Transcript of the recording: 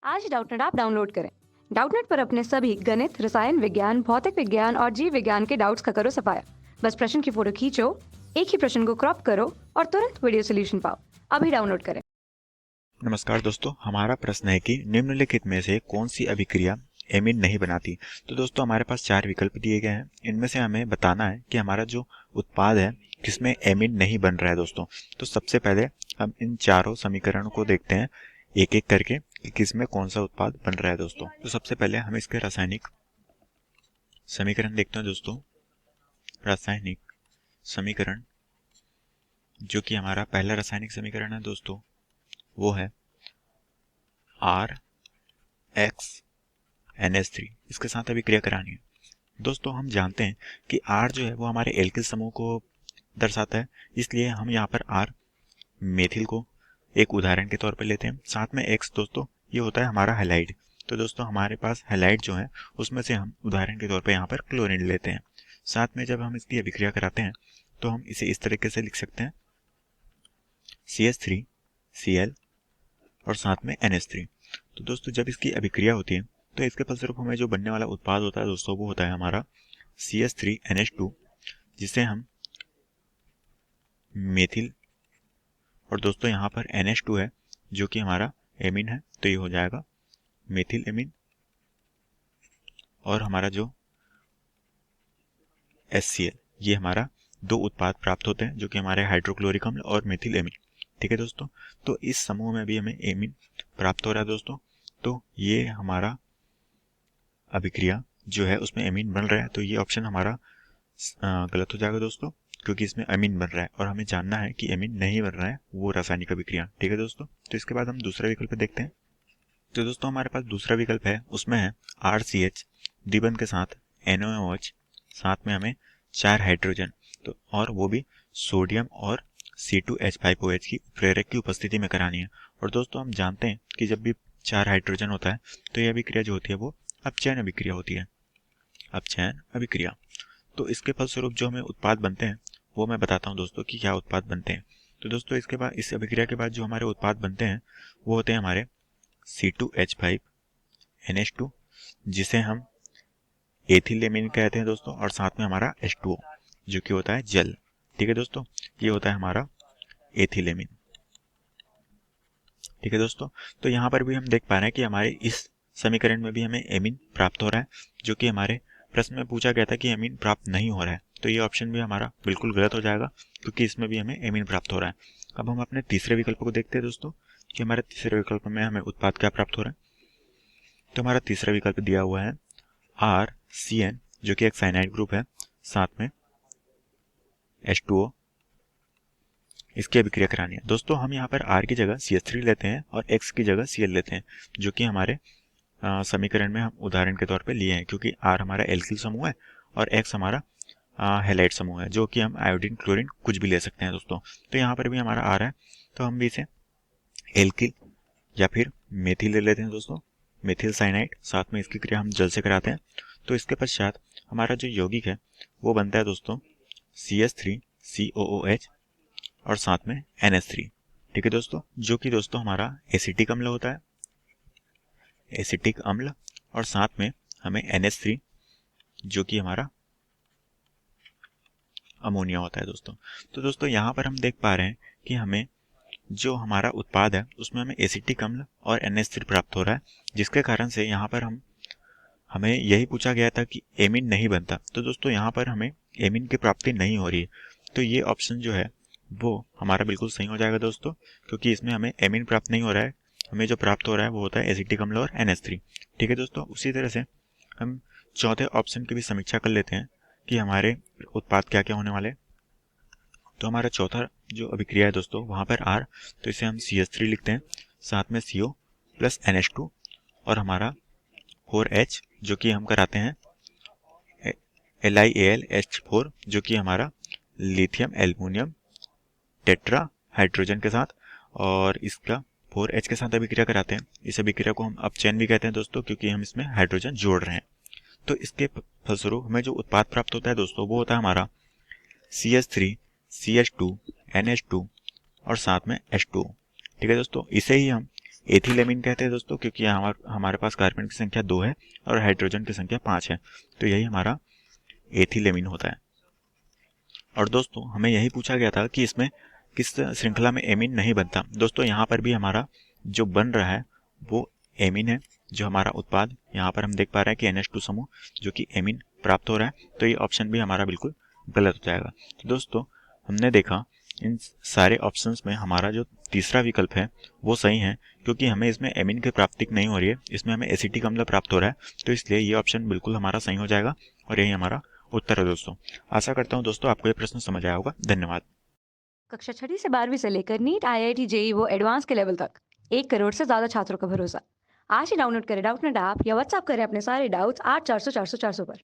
आज Doubtnut app download करें। Doubtnut पर अपने सभी गणित, रसायन विज्ञान, भौतिक विज्ञान और जीव विज्ञान के डाउट्स का करो सफाया। बस प्रश्न की फोटो खींचो, एक ही प्रश्न को क्रॉप करो और तुरंत वीडियो सोल्यूशन पाओ। अभी डाउनलोड करें। नमस्कार दोस्तों, हमारा प्रश्न है कि निम्नलिखित में से कौन सी अभिक्रिया एमीन नहीं बनाती। तो दोस्तों हमारे पास 4 विकल्प दिए गए हैं। इनमें से हमें बताना है कि हमारा जो उत्पाद है किसमें एमीन नहीं बन रहा है दोस्तों। तो सबसे पहले हम इन चारों समीकरणों को देखते हैं एक एक करके कि किसमें कौन सा उत्पाद बन रहा है दोस्तों। तो सबसे पहले हम इसके रासायनिक समीकरण देखते हैं दोस्तों। रासायनिक समीकरण जो कि हमारा पहला रासायनिक समीकरण है दोस्तों, वो है RXNH3। इसके साथ अभिक्रिया करानी है। दोस्तों हम जानते हैं कि R जो है वो हमारे एल्किल समूह को दर्शाता है, इसलिए हम यहाँ पर R मेथिल को एक उदाहरण के तौर पर लेते हैं। साथ में X दोस्तों ये होता है हमारा हैलाइड। तो दोस्तों हमारे पास हैलाइड जो है उसमें से हम उदाहरण के तौर पर यहाँ पर क्लोरीन लेते हैं। साथ में जब हम इसकी अभिक्रिया कराते हैं तो हम इसे इस तरीके से लिख सकते हैं CH3Cl और साथ में NH3। तो दोस्तों जब इसकी अभिक्रिया होती है तो इसके फलस्वरूप हमें जो बनने वाला उत्पाद होता है दोस्तों वो होता है हमारा CH3NH2, जिसे हम मेथिल, और दोस्तों यहाँ पर NH2 है जो कि हमारा एमीन है, तो ये हो जाएगा मेथिल एमीन। और हमारा जो HCl, ये हमारा दो उत्पाद प्राप्त होते हैं जो कि हमारे हाइड्रोक्लोरिक अम्ल और मेथिल एमीन। ठीक है दोस्तों, तो इस समूह में भी हमें एमीन प्राप्त हो रहा है दोस्तों। तो ये हमारा अभिक्रिया जो है उसमें एमीन बन रहा है, तो ये ऑप्शन हमारा गलत हो जाएगा दोस्तों, क्योंकि इसमें एमीन बन रहा है और हमें जानना है कि एमीन नहीं बन रहा है वो रासायनिक अभिक्रिया। ठीक है दोस्तों, तो इसके बाद हम दूसरा विकल्प देखते हैं। तो दोस्तों हमारे पास दूसरा विकल्प है, उसमें है RCH द्विबंध के साथ NaOH, साथ में हमें 4 हाइड्रोजन, तो और वो भी सोडियम और C2H5OH की प्रेरक की उपस्थिति में करानी है। और दोस्तों हम जानते हैं कि जब भी 4 हाइड्रोजन होता है तो यह अभिक्रिया जो होती है वो अपचयन अभिक्रिया होती है, अपचयन अभिक्रिया। तो इसके फलस्वरूप जो हमें उत्पाद बनते हैं वो मैं बताता हूँ दोस्तों कि क्या उत्पाद बनते हैं। तो दोस्तों इसके बाद, इस अभिक्रिया के बाद जो हमारे उत्पाद बनते हैं वो होते हैं हमारे C2H5NH2, जिसे हम एथिलेमिन कहते हैं दोस्तों, और साथ में हमारा H2O जो कि होता है जल। ठीक है दोस्तों, ये होता है हमारा एथिलेमिन। ठीक है दोस्तों, तो यहाँ पर भी हम देख पा रहे हैं कि हमारे इस समीकरण में भी हमें एमीन प्राप्त हो रहा है, जो कि हमारे प्रश्न में पूछा गया था कि एमीन प्राप्त नहीं हो रहा है। तो ये ऑप्शन भी हमारा बिल्कुल गलत हो जाएगा, क्योंकि इसमें भी हमें एमीन प्राप्त हो रहा है। अब हम अपने तीसरे विकल्प को देखते हैं दोस्तों कि हमारे तीसरे विकल्प में हमें उत्पाद क्या प्राप्त हो रहा है। तो हमारा तीसरा विकल्प दिया हुआ है RCN जो कि एक साइनाइड ग्रुप है, साथ में H2O, इसकी अभिक्रिया करानी है। दोस्तों हम यहाँ पर R की जगह CH3 लेते हैं और X की जगह Cl लेते हैं, जो कि हमारे समीकरण में हम उदाहरण के तौर पे लिए हैं, क्योंकि R हमारा एल्किल समूह है और X हमारा हैलाइड समूह है, जो कि हम आयोडीन क्लोरीन कुछ भी ले सकते हैं दोस्तों। तो यहाँ पर भी हमारा R है, तो हम भी इसे एल्किल या फिर मेथिल ले लेते हैं दोस्तों, मेथिल साइनाइड। साथ में इसकी क्रिया हम जल से कराते हैं। तो इसके पश्चात हमारा जो यौगिक है वो बनता है दोस्तों CH3COOH और साथ में NH3। ठीक है दोस्तों, जो कि दोस्तों हमारा एसिटिक अम्ल होता है, एसिटिक अम्ल, और साथ में हमें NH3 जो कि हमारा अमोनिया होता है दोस्तों। तो दोस्तों यहाँ पर हम देख पा रहे हैं कि हमें जो हमारा उत्पाद है उसमें हमें एसिटिक अम्ल और NH3 प्राप्त हो रहा है, जिसके कारण से यहाँ पर हमें यही पूछा गया था कि एमीन नहीं बनता। तो दोस्तों यहाँ पर हमें एमीन की प्राप्ति नहीं हो रही है, तो ये ऑप्शन जो है वो हमारा बिल्कुल सही हो जाएगा दोस्तों, क्योंकि इसमें हमें एमीन प्राप्त नहीं हो रहा है, हमें जो प्राप्त हो रहा है वो होता है एसिटिक अम्ल और NH3। ठीक है दोस्तों, उसी तरह से हम चौथे ऑप्शन की भी समीक्षा कर लेते हैं कि हमारे उत्पाद क्या क्या होने वाले। तो हमारा चौथा जो अभिक्रिया है दोस्तों वहाँ पर R, तो इसे हम CH3 लिखते हैं, साथ में CO प्लस NH2 और हमारा 4H जो कि हम कराते हैं LiAlH4 जो कि हमारा लिथियम एल्युमिनियम टेट्रा हाइड्रोजन के साथ, और इसका 4H के साथ अभिक्रिया कराते हैं। इस अभिक्रिया को हम अपचयन भी कहते हैं दोस्तों, क्योंकि हम इसमें हाइड्रोजन जोड़ रहे हैं। तो इसके फलस्वरूप हमें जो उत्पाद प्राप्त होता है दोस्तों वो होता है हमारा CH3 CH2 NH2 और साथ में H2O। ठीक है दोस्तों, इसे ही हम एथिलेमिन कहते हैं दोस्तों, क्योंकि यहाँ हमारे पास कार्बन की संख्या 2 है और हाइड्रोजन की संख्या 5 है, तो यही हमारा एथिलेमिन होता है। और दोस्तों हमें यही पूछा गया था कि इसमें किस श्रृंखला में एमीन नहीं बनता। दोस्तों यहाँ पर भी हमारा जो बन रहा है वो एमीन है, जो हमारा उत्पाद यहाँ पर हम देख पा रहे हैं कि NH2 समूह जो कि एमीन प्राप्त हो रहा है, तो ये ऑप्शन भी हमारा बिल्कुल गलत हो जाएगा। तो दोस्तों हमने देखा इन सारे ऑप्शंस में हमारा जो तीसरा विकल्प है वो सही है, क्योंकि हमें इसमें एमीन की प्राप्ति नहीं हो रही है, इसमें हमें एसिटिक अम्ल प्राप्त हो रहा है, तो इसलिए ये ऑप्शन बिल्कुल हमारा सही हो जाएगा और यही हमारा उत्तर है। दोस्तों आशा करता हूँ दोस्तों आपको ये प्रश्न समझ आया होगा। धन्यवाद। कक्षा 6 से 12वीं से लेकर नीट, IIT, JEE वो एडवांस के लेवल तक 1 करोड़ से ज्यादा छात्रों का भरोसा। आज ही डाउनलोड करें डाउटनेट ऐप या व्हाट्सएप करें अपने सारे डाउट्स 8400 400 400 पर।